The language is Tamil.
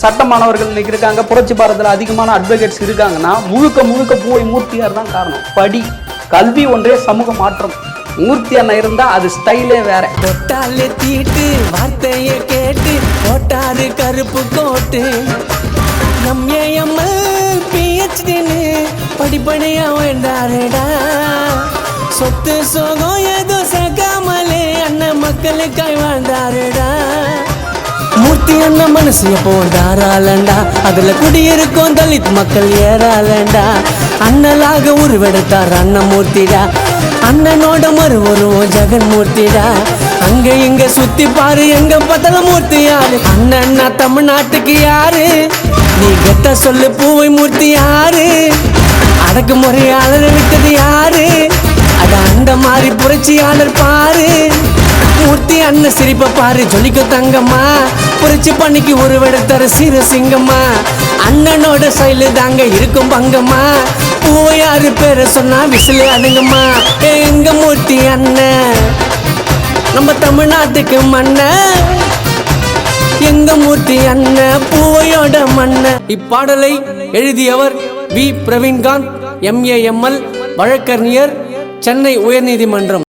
சட்டமானவர்கள் இன்னைக்கு இருக்காங்க, புரட்சி பாரதத்தில் அதிகமான அட்வொகேட்ஸ் இருக்காங்கன்னா முழுக்க முழுக்க பூவை மூர்த்தியார் தான் காரணம். படி கல்வி ஒன்றே சமூக மாற்றம். மூர்த்தி அண்ணா இருந்தா அது ஸ்டைலே வேற. தொட்டாலே தீட்டு வார்த்தையை கேட்டு போட்டாரு கருப்பு கோட்டு. எம்ஏஎம்எல் பிஹெச்டின்னு படிப்படியா வேண்டாருடா. சொத்து சோகம் ஏதோ சேர்க்காமலே அண்ணன் மக்களுக்காய் வாழ்ந்தாருடா. மூர்த்தி அண்ணன் மனசு எப்போ தாராளண்டா. அதுல குடியிருக்கும் தலித் மக்கள் ஏறாளண்டா. அண்ணலாக உருவெடுத்தார் அண்ணன் மூர்த்திடா. அண்ணனோட மறுவரும் ஜெகன் மூர்த்திடா. அங்க இங்க சுத்தி பாரு எங்க பத்தல மூர்த்தி யாரு. அண்ணன்னா தமிழ்நாட்டுக்கு யாரு? நீ கெட்ட சொல்லு பூவை மூர்த்தி யாரு? அடக்குமுறையாளர் விட்டது யாரு? அட அந்த மாதிரி புரட்சியாளர் பாரு. மூர்த்தி அண்ணன் சிரிப்ப பாரு ஜொலிக்க தங்கம்மா. புரட்சி பண்ணிக்கு உருவெடுத்தாரு சீரசிங்கம்மா. அண்ணனோட சைலு தாங்க இருக்கும் பங்கம்மா. பூவையாரு பேரை சொன்னா விசிலு அடங்கம்மா. எங்க மூர்த்தி அண்ணன் நம்ம தமிழ்நாட்டுக்கு மன்ன. எங்க மூர்த்தி அண்ணன் பூவையோட மன்ன. இப்பாடலை எழுதியவர் வி. பிரவீன்காந்த், MAML, வழக்கறிஞர், சென்னை உயர்நீதிமன்றம்.